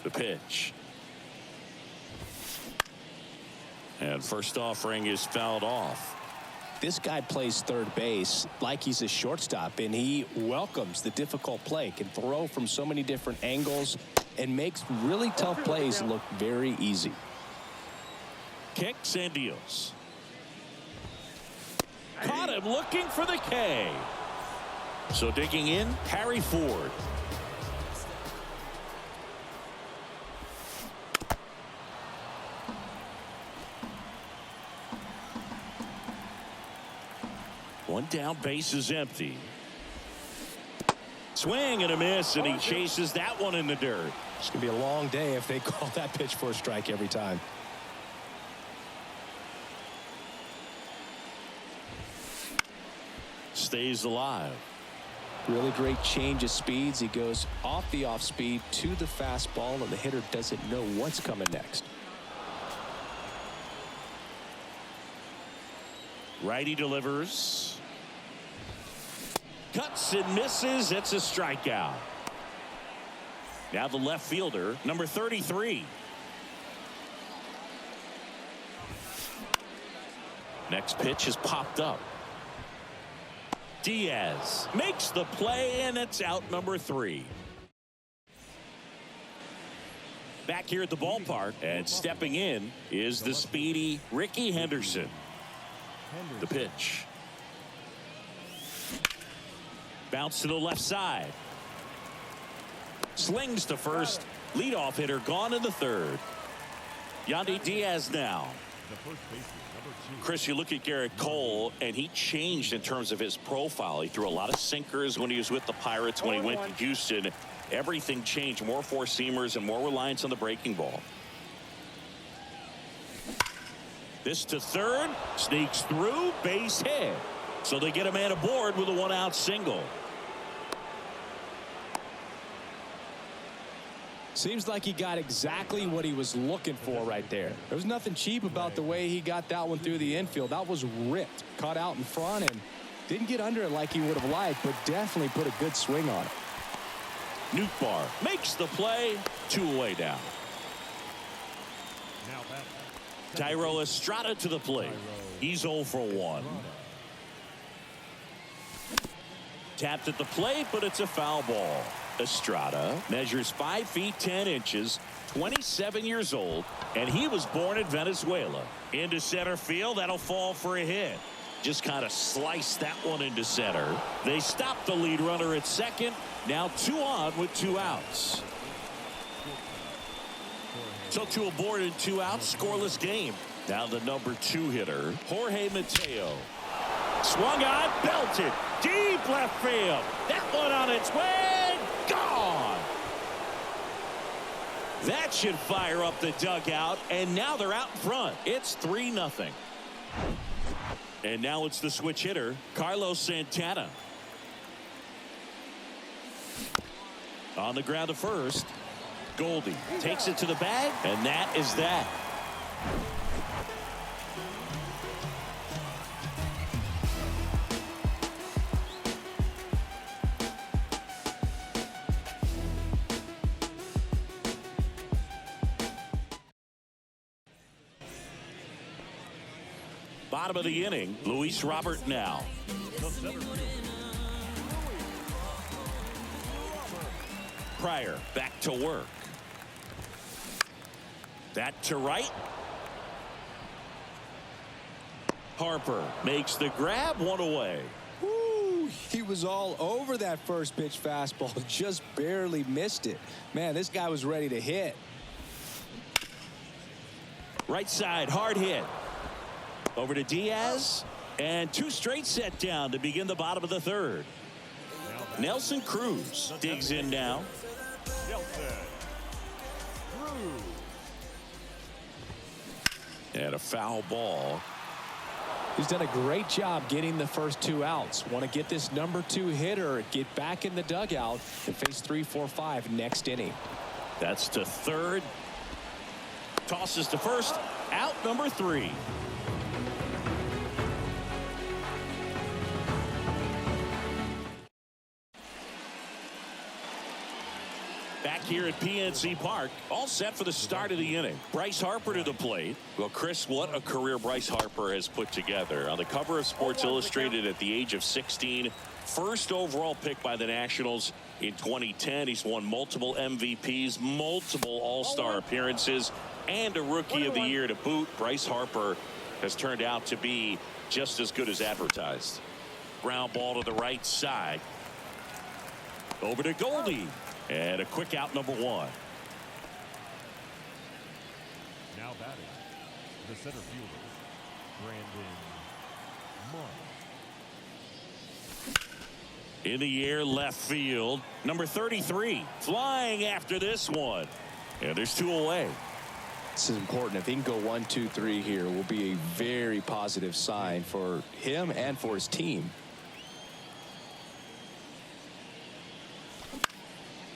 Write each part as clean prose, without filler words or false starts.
The pitch. And first offering is fouled off. This guy plays third base like he's a shortstop, and he welcomes the difficult play, can throw from so many different angles, and makes really tough plays look very easy. Kicks and deals. Caught him looking for the K. So digging in, Harry Ford. One down, base is empty. Swing and a miss, and he chases that one in the dirt. It's going to be a long day if they call that pitch for a strike every time. Stays alive. Really great change of speeds. He goes off the off speed to the fastball, and the hitter doesn't know what's coming next. Righty delivers. Cuts and misses. It's a strikeout. Now the left fielder, number 33. Next pitch is popped up. Diaz makes the play, and it's out, number 3. Back here at the ballpark, and stepping in is the speedy Ricky Henderson. The pitch. Bounce to the left side. Slings to first. Leadoff hitter gone in the third. Yandy Diaz now. Chris, you look at Garrett Cole, and he changed in terms of his profile. He threw a lot of sinkers when he was with the Pirates. When he went to Houston, everything changed. More four-seamers and more reliance on the breaking ball. This to third. Sneaks through. Base hit. So they get a man aboard with a one-out single. Seems like he got exactly what he was looking for right there. There was nothing cheap about the way he got that one through the infield. That was ripped. Caught out in front and didn't get under it like he would have liked, but definitely put a good swing on it. Nootbaar makes the play. 2 away down. Thairo Estrada to the plate. He's 0 for 1. Tapped at the plate, but it's a foul ball. Estrada measures 5 feet 10 inches, 27 years old, and he was born in Venezuela. Into center field, that'll fall for a hit. Just kind of sliced that one into center. They stop the lead runner at second. Now 2 on with 2 outs. So 2 aboard and 2 outs, scoreless game. Now the number 2 hitter, Jorge Mateo. Swung on, belted, deep left field. That one on its way, gone. That should fire up the dugout, and now they're out in front. It's 3-0. And now it's the switch hitter, Carlos Santana. On the ground to first. Goldie takes it to the bag, and that is that. Bottom of the inning, Luis Robert now. Pryor back to work. That to right. Harper makes the grab, 1 away. Woo, he was all over that first pitch fastball, just barely missed it. Man, this guy was ready to hit. Right side, hard hit. Over to Diaz, and 2 straight set down to begin the bottom of the third. Nelson Cruz digs in now. And a foul ball. He's done a great job getting the first 2 outs. Want to get this number 2 hitter, get back in the dugout, and face 3, 4, 5 next inning. That's to third. Tosses to first. Out number 3. here at PNC Park, all set for the start of the inning. Bryce Harper to the plate. Well, Chris, what a career Bryce Harper has put together. On the cover of Sports Illustrated at the age of 16, first overall pick by the Nationals in 2010. He's won multiple MVPs, multiple All-Star appearances, and a Rookie of the Year to boot. Bryce Harper has turned out to be just as good as advertised. Ground ball to the right side. Over to Goldie. And a quick out, number 1. Now batting, the center fielder, Brandon Marsh. In the air, left field. Number 33 flying after this one. And there's 2 away. This is important. If he can go 1, 2, 3 here, will be a very positive sign for him and for his team.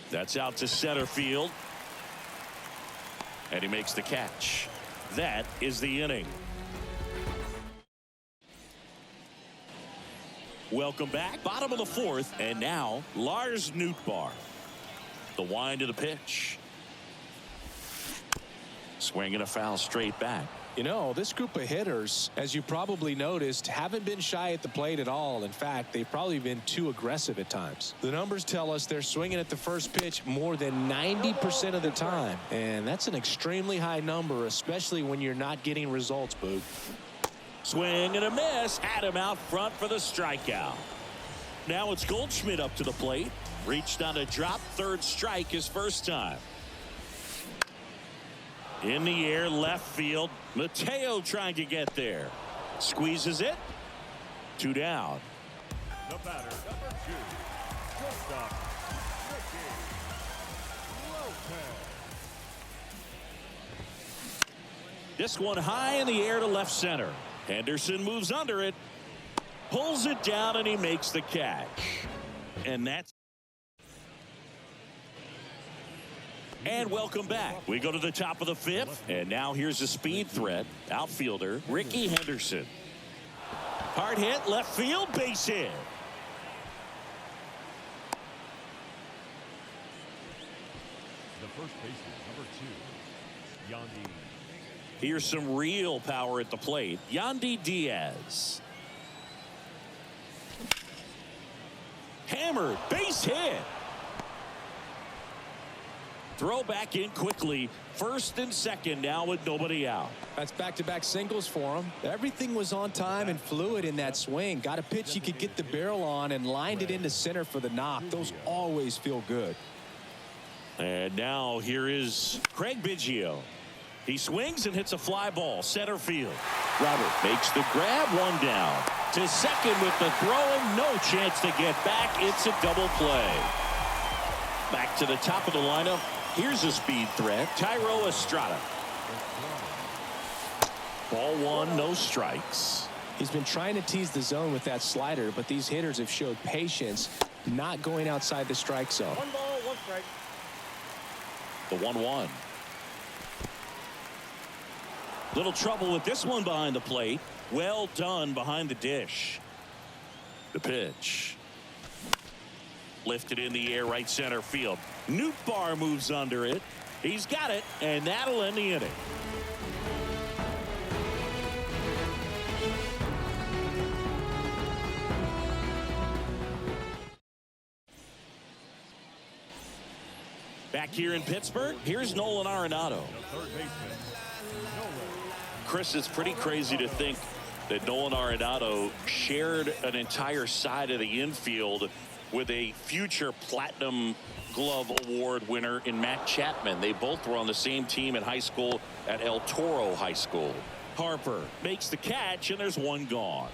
That's out to center field. And he makes the catch. That is the inning. Welcome back. Bottom of the 4th. And now Lars Nootbaar. The wind of the pitch. Swinging a foul straight back. You know, this group of hitters, as you probably noticed, haven't been shy at the plate at all. In fact, they've probably been too aggressive at times. The numbers tell us they're swinging at the first pitch more than 90% of the time. And that's an extremely high number, especially when you're not getting results, Boog. Swing and a miss. Had him out front for the strikeout. Now it's Goldschmidt up to the plate. Reached on a drop. 3rd strike his first time. In the air, left field. Mateo trying to get there. Squeezes it. 2 down. The batter, number 2, shortstop, Ljnkn. This one high in the air to left center. Henderson moves under it. Pulls it down and he makes the catch. And that's. And welcome back. We go to the top of the 5th. And now here's a speed threat. Outfielder Ricky Henderson. Hard hit, left field, base hit. The first baseman, number 2, Yandy. Here's some real power at the plate. Yandy Diaz. Hammered, base hit. Throw back in quickly. 1st and 2nd now with nobody out. That's back-to-back singles for him. Everything was on time and fluid in that swing. Got a pitch he could get the barrel on and lined it into center for the knock. Those always feel good. And now here is Craig Biggio. He swings and hits a fly ball. Center field. Robert makes the grab. 1 down. To second with the throw and no chance to get back. It's a double play. Back to the top of the lineup. Here's a speed threat. Thairo Estrada. Ball 1, no strikes. He's been trying to tease the zone with that slider, but these hitters have showed patience, not going outside the strike zone. 1 ball, 1 strike. The 1-1. Little trouble with this one behind the plate. Well done behind the dish. The pitch. Lifted in the air, right center field. Nootbaar moves under it. He's got it, and that'll end the inning. Back here in Pittsburgh, here's Nolan Arenado. The 3rd baseman, Nolan. Chris, it's pretty crazy to think that Nolan Arenado shared an entire side of the infield with a future Platinum Glove Award winner in Matt Chapman. They both were on the same team in high school at El Toro High School. Harper makes the catch, and there's 1 gone.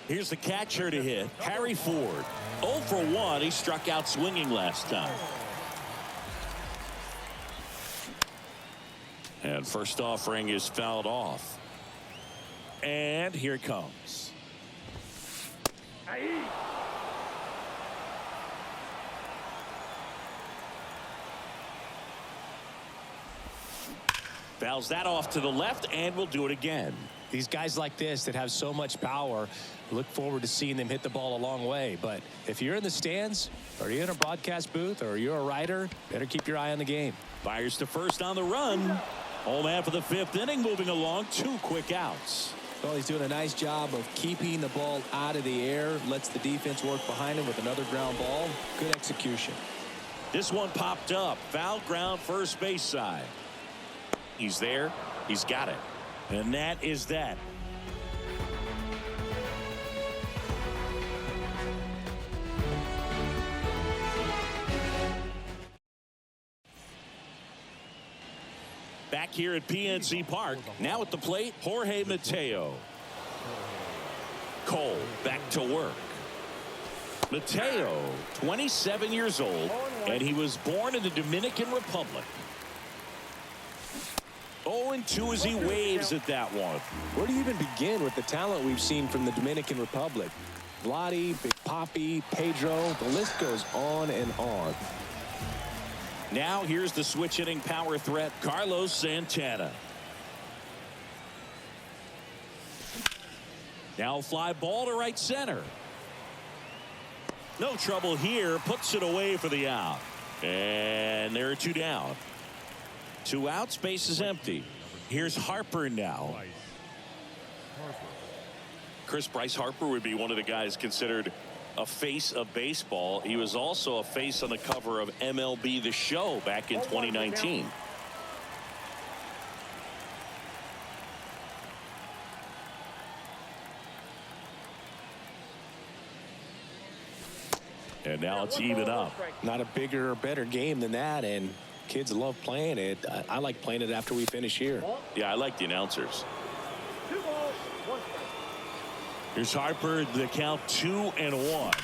Here's the catcher to hit, Harry Ford. 0 for 1. He struck out swinging last time. And first offering is fouled off. And here it comes. Fouls that off to the left, and we'll do it again. These guys like this that have so much power, look forward to seeing them hit the ball a long way. But if you're in the stands, or you're in a broadcast booth, or you're a writer, better keep your eye on the game. Fires to first on the run. Home half of the 5th inning, moving along, 2 quick outs. Well, he's doing a nice job of keeping the ball out of the air, lets the defense work behind him with another ground ball. Good execution. This one popped up. Foul ground, first base side. He's there. He's got it. And that is that. Back here at PNC Park. Now at the plate, Jorge Mateo. Cole back to work. Mateo, 27 years old, and he was born in the Dominican Republic. 0-2 as he waves at that one. Where do you even begin with the talent we've seen from the Dominican Republic? Vladdy, Big Papi, Pedro, the list goes on and on. Now here's the switch hitting power threat, Carlos Santana. Now fly ball to right center. No trouble here, puts it away for the out. And there are 2 down. 2 outs, base is empty. Here's Harper now. Bryce Harper would be one of the guys considered a face of baseball. He was also a face on the cover of MLB The Show back in 2019. And now it's even up. Not a bigger or better game than that, and kids love playing it. I like playing it after we finish here. Yeah, I like the announcers. 2 balls, 1 strike. Here's Harper, the count 2-1.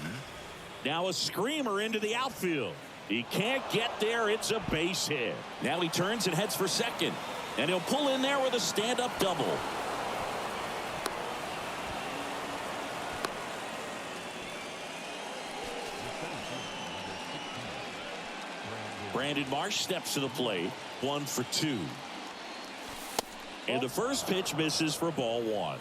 Now a screamer into the outfield. He can't get there. It's a base hit. Now he turns and heads for second. And he'll pull in there with a stand-up double. Brandon Marsh steps to the plate. 1 for 2. And the first pitch misses for ball 1.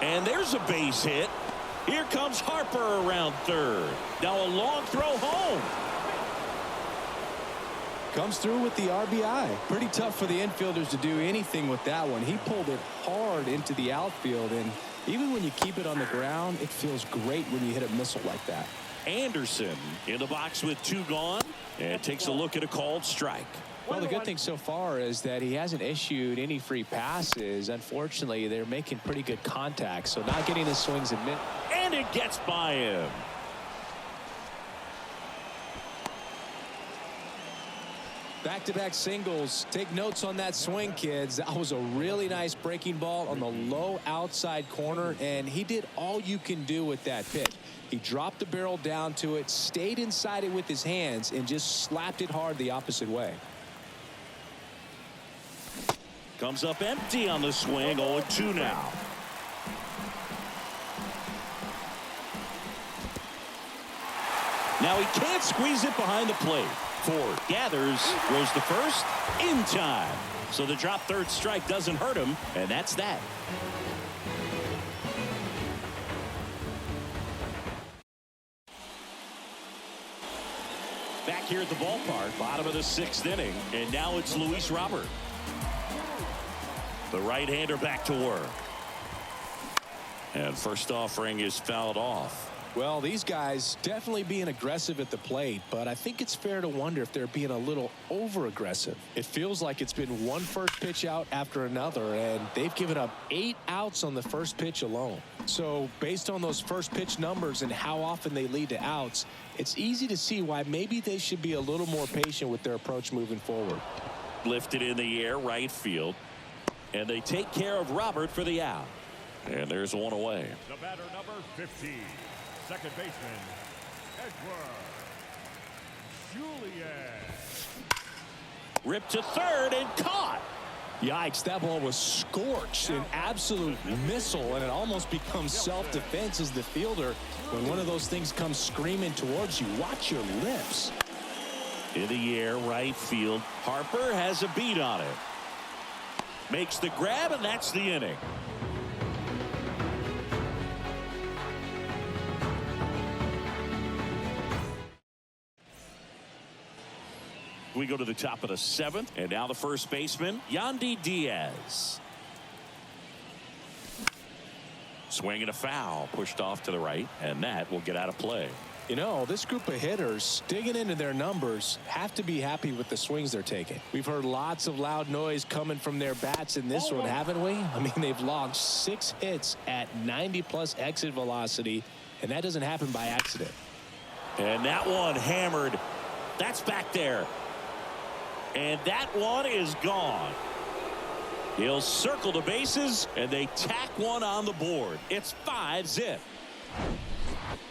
And there's a base hit. Here comes Harper around third. Now a long throw home. Comes through with the RBI. Pretty tough for the infielders to do anything with that one. He pulled it hard into the outfield, and even when you keep it on the ground, it feels great when you hit a missile like that. Anderson in the box with 2 gone, and takes a look at a called strike. Well, the good thing so far is that he hasn't issued any free passes. Unfortunately, they're making pretty good contact, so not getting the swings and misses. And it gets by him. Back-to-back singles. Take notes on that swing, kids. That was a really nice breaking ball on the low outside corner, and he did all you can do with that pitch. He dropped the barrel down to it, stayed inside it with his hands, and just slapped it hard the opposite way. Comes up empty on the swing. 0-2 now. Now he can't squeeze it behind the plate. Ford gathers, goes to first, in time. So the drop third strike doesn't hurt him, and that's that. Back here at the ballpark, bottom of the 6th inning, and now it's Luis Robert. The right-hander back to work. And first offering is fouled off. Well, these guys definitely being aggressive at the plate, but I think it's fair to wonder if they're being a little over-aggressive. It feels like it's been one first pitch out after another, and they've given up 8 outs on the first pitch alone. So based on those first pitch numbers and how often they lead to outs, it's easy to see why maybe they should be a little more patient with their approach moving forward. Lifted in the air, right field. And they take care of Robert for the out. And there's one away. The batter, number 15, second baseman, Edward Julian. Ripped to third and caught. Yikes, that ball was scorched, an absolute missile, and it almost becomes self-defense as the fielder. When one of those things comes screaming towards you, watch your lips. In the air, right field. Harper has a beat on it. Makes the grab, and that's the inning. We go to the top of the 7th, and now the first baseman, Yandy Diaz. Swinging a foul, pushed off to the right, and that will get out of play. You know, this group of hitters digging into their numbers have to be happy with the swings they're taking. We've heard lots of loud noise coming from their bats in this one, haven't we? I mean, they've logged 6 hits at 90+ exit velocity, and that doesn't happen by accident. And that one hammered. That's back there. And that one is gone. He'll circle the bases, and they tack one on the board. It's 5-zip.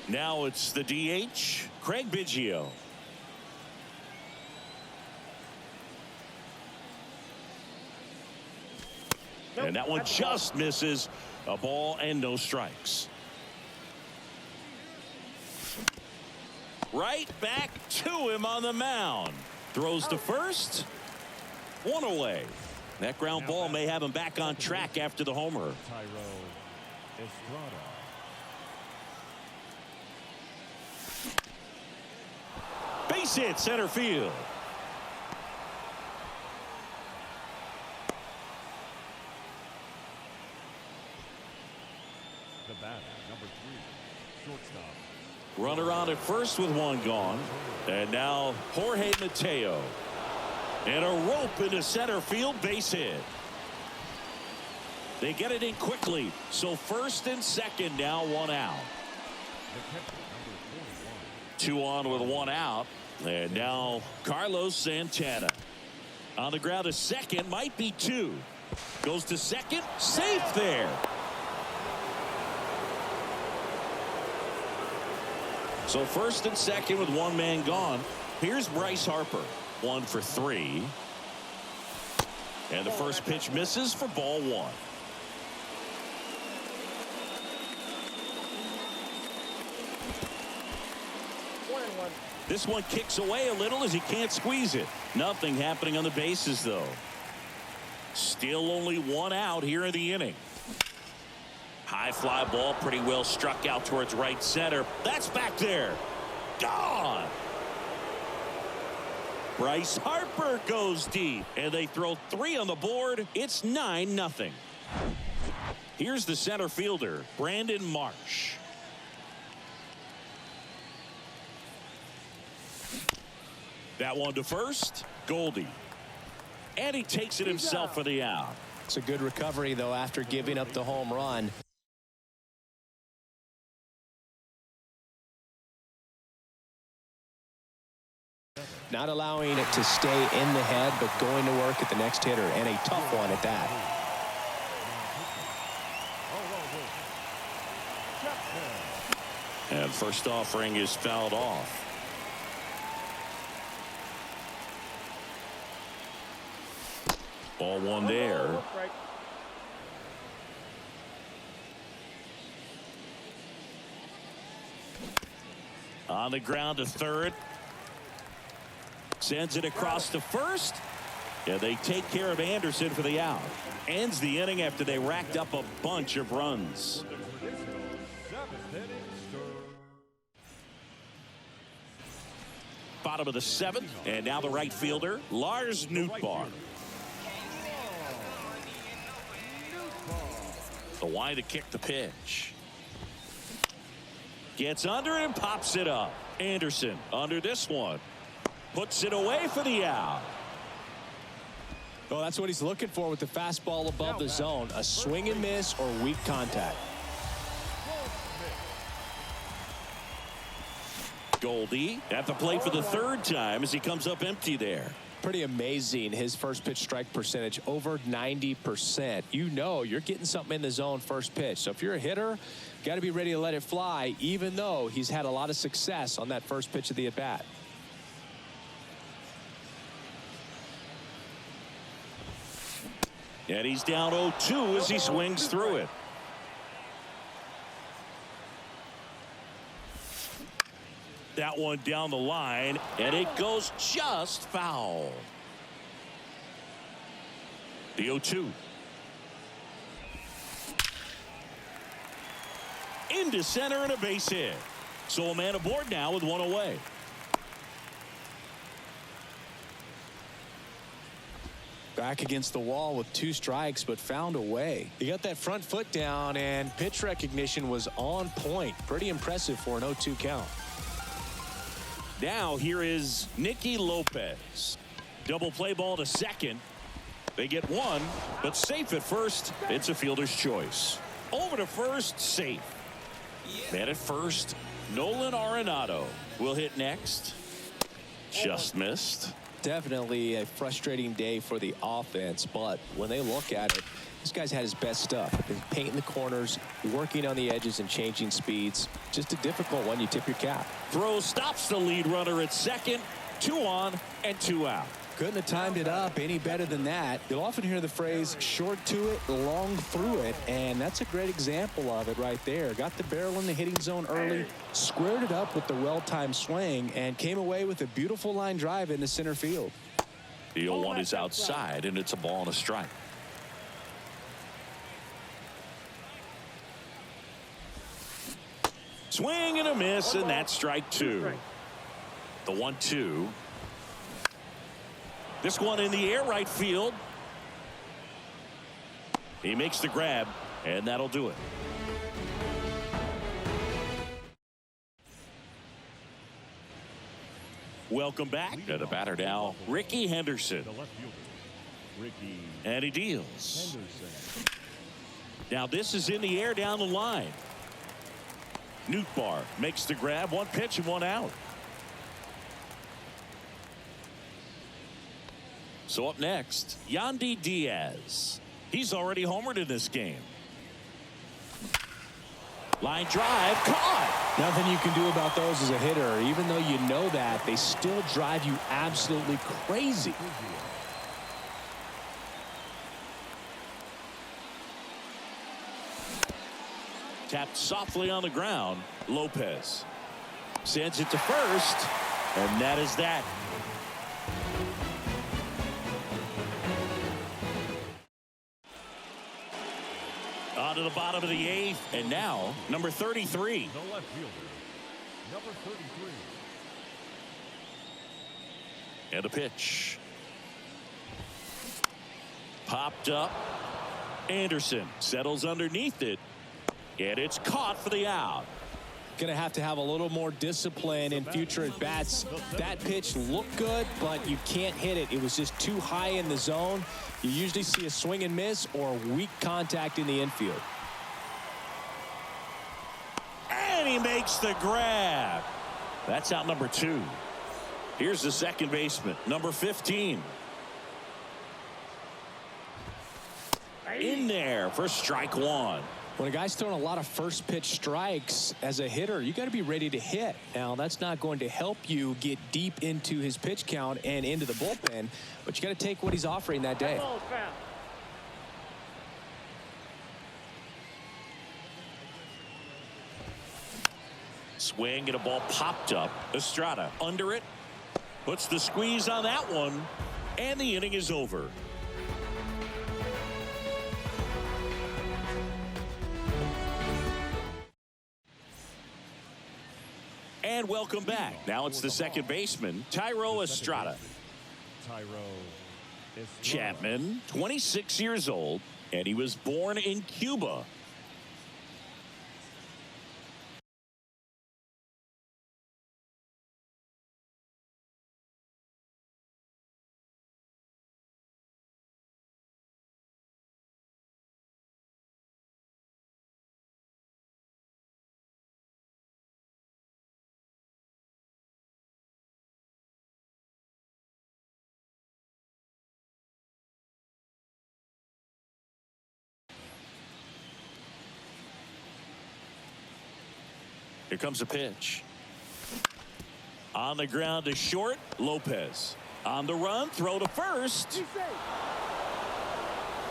Now it's the DH, Craig Biggio. And that one just misses. A ball and no strikes. Right back to him on the mound. Throws to first. One away. That ground ball may have him back on track after the homer. Base hit, center field. The batter, number 3, shortstop. Runner on at first with one gone. And now Jorge Mateo. And a rope into center field, base hit. They get it in quickly. So first and second now, one out. 2 on with one out. And now Carlos Santana. On the ground to second, might be 2. Goes to second, safe there. So first and second with one man gone. Here's Bryce Harper. 1 for 3. And the first pitch misses for ball 1. This one kicks away a little as he can't squeeze it. Nothing happening on the bases, though. Still only one out here in the inning. High fly ball, pretty well struck out towards right center. That's back there. Gone. Bryce Harper goes deep, and they throw 3 on the board. It's 9-0. Here's the center fielder, Brandon Marsh. That one to first, Goldie. And he takes it himself for the out. It's a good recovery, though, after giving up the home run. Not allowing it to stay in the head, but going to work at the next hitter, and a tough one at that. And first offering is fouled off. Ball 1 there. On the ground to third. Sends it across to first. And they take care of Anderson for the out. Ends the inning after they racked up a bunch of runs. Bottom of the 7th. And now the right fielder, Lars Nootbaar. The wide to kick the pitch. Gets under it and pops it up. Anderson under this one. Puts it away for the out. Well, that's what he's looking for with the fastball above the zone. A swing and miss or weak contact. Goldie at the plate for the 3rd time as he comes up empty there. Pretty amazing, his first pitch strike percentage, over 90%. You know you're getting something in the zone first pitch. So if you're a hitter, got to be ready to let it fly, even though he's had a lot of success on that first pitch of the at-bat. And he's down 0-2 as he swings through it. that one down the line, and it goes just foul. The 0-2. Into center and a base hit. So a man aboard now with one away. Back against the wall with 2 strikes, but found a way. He got that front foot down, and pitch recognition was on point. Pretty impressive for an 0-2 count. Now here is Nicky Lopez. Double play ball to second. They get one, but safe at first. It's a fielder's choice. Over to first, safe. Man at first, Nolan Arenado will hit next. Just missed. Definitely a frustrating day for the offense, but when they look at it, this guy's had his best stuff. He's painting the corners, working on the edges, and changing speeds. Just a difficult one. You tip your cap. Throw stops the lead runner at second. 2 on and 2 out. Couldn't have timed it up any better than that. You'll often hear the phrase short to it, long through it, and that's a great example of it right there. Got the barrel in the hitting zone early, squared it up with the well-timed swing, and came away with a beautiful line drive into center field. The 0-1 is outside, and it's a ball and a strike. Swing and a miss, and that's strike 2. The 1-2. This one in the air, right field. He makes the grab, and that'll do it. Welcome back to the batter now, Ricky Henderson. The left fielder, Ricky And he deals. Henderson. Now this is in the air down the line. Nootbaar makes the grab. 1 pitch and 1 out. So up next, Yandy Diaz. He's already homered in this game. Line drive, caught. Nothing you can do about those as a hitter. Even though you know that, they still drive you absolutely crazy. Tapped softly on the ground. Lopez sends it to first, and that is that. On to the bottom of the 8th, and now number 33. The left fielder, number 33. And a pitch. Popped up. Anderson settles underneath it, and it's caught for the out. Going to have a little more discipline in future at bats. That pitch looked good, but you can't hit it. It was just too high in the zone. You usually see a swing and miss or weak contact in the infield. And he makes the grab. That's out number 2. Here's the second baseman, number 15. In there for strike 1. When a guy's throwing a lot of first pitch strikes as a hitter, you got to be ready to hit. Now, that's not going to help you get deep into his pitch count and into the bullpen, but you got to take what he's offering that day. Swing and a ball popped up. Estrada under it. Puts the squeeze on that one, and the inning is over. And welcome back. Now it's the second baseman, Thairo Estrada. Thairo Estrada. Chapman, 26 years old, and he was born in Cuba. Here comes a pitch. On the ground to short, Lopez. On the run, throw to first.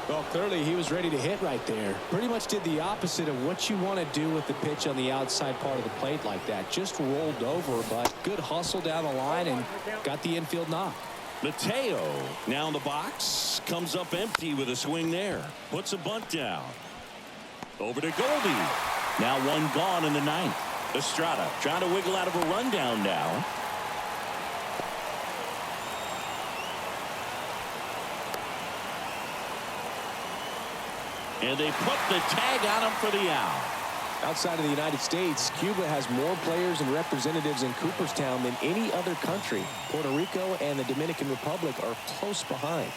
Well, clearly he was ready to hit right there. Pretty much did the opposite of what you want to do with the pitch on the outside part of the plate like that. Just rolled over, but good hustle down the line and got the infield knock. Mateo now in the box. Comes up empty with a swing there. Puts a bunt down. Over to Goldie. Now one gone in the ninth. Estrada trying to wiggle out of a rundown now. And they put the tag on him for the out. Outside of the United States, Cuba has more players and representatives in Cooperstown than any other country. Puerto Rico and the Dominican Republic are close behind.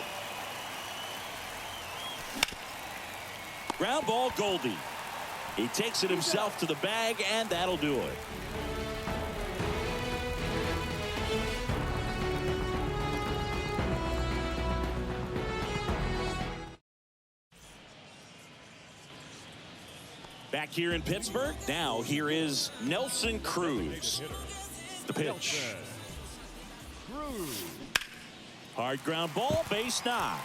Ground ball, Goldie. He takes it himself to the bag, and that'll do it. Back here in Pittsburgh, now here is Nelson Cruz. The pitch. Hard ground ball, base knock.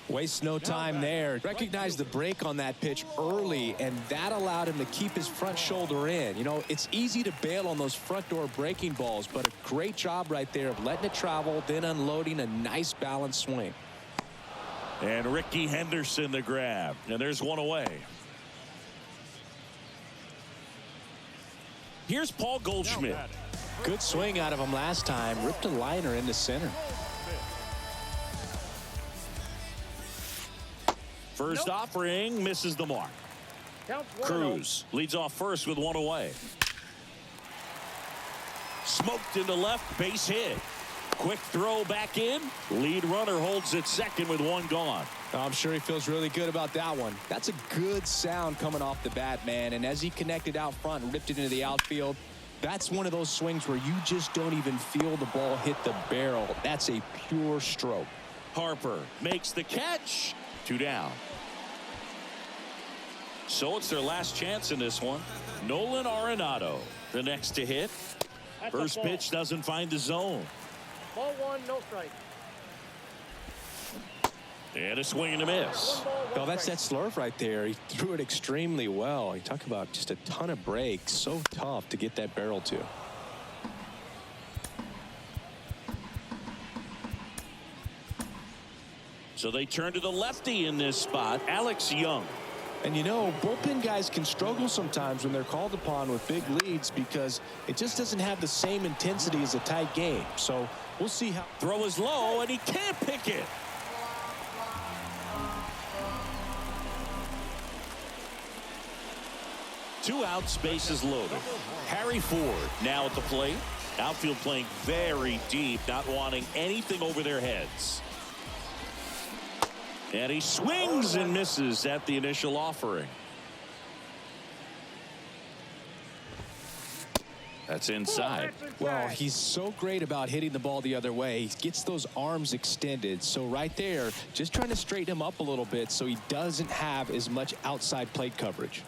Wastes no time there. Recognized the break on that pitch early, and that allowed him to keep his front shoulder in. You know, it's easy to bail on those front door breaking balls, but a great job right there of letting it travel, then unloading a nice balanced swing. And Ricky Henderson the grab, and there's one away. Here's Paul Goldschmidt. Good swing out of him last time. Ripped a liner into center. First offering misses the mark. Cruz leads off first with one away. Smoked into left, base hit. Quick throw back in. Lead runner holds at second with one gone. I'm sure he feels really good about that one. That's a good sound coming off the bat, man. And as he connected out front and ripped it into the outfield, that's one of those swings where you just don't even feel the ball hit the barrel. That's a pure stroke. Harper makes the catch. 2 down. So it's their last chance in this one. Nolan Arenado, the next to hit. First pitch doesn't find the zone. Ball one, no strike. And a swing and a miss. Well, that's that slurve right there. He threw it extremely well. You talk about just a ton of breaks. So tough to get that barrel to. So they turn to the lefty in this spot, Alex Young. And you know, bullpen guys can struggle sometimes when they're called upon with big leads because it just doesn't have the same intensity as a tight game. So we'll see how. Throw is low, and he can't pick it. Two outs, bases loaded. Harry Ford now at the plate. Outfield playing very deep, not wanting anything over their heads. And he swings and misses at the initial offering. That's inside. Well, he's so great about hitting the ball the other way. He gets those arms extended. So right there, just trying to straighten him up a little bit so he doesn't have as much outside plate coverage.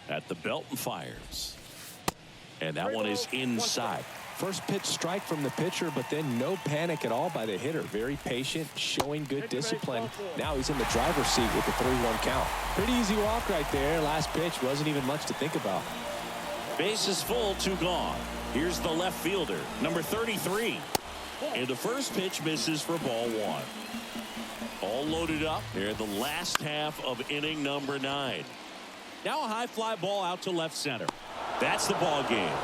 At the belt and fires. And that one is inside. First pitch strike from the pitcher, but then no panic at all by the hitter. Very patient, showing good discipline. Now he's in the driver's seat with the 3-1 count. Pretty easy walk right there. Last pitch wasn't even much to think about. Base is full, 2 gone. Here's the left fielder, number 33. And the first pitch misses for ball 1. All loaded up here, the last half of inning number 9. Now a high fly ball out to left center. That's the ball game.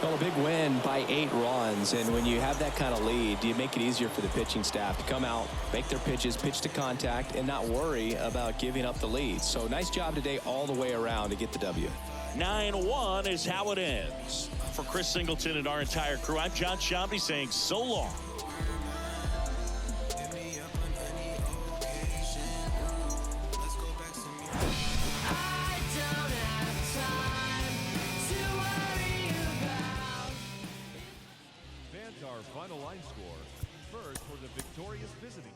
Well, a big win by 8 runs, and when you have that kind of lead, you make it easier for the pitching staff to come out, make their pitches, pitch to contact, and not worry about giving up the lead. So nice job today all the way around to get the W. 9-1 is how it ends. For Chris Singleton and our entire crew, I'm John Shambi saying so long. Our final line score. First for the victorious visiting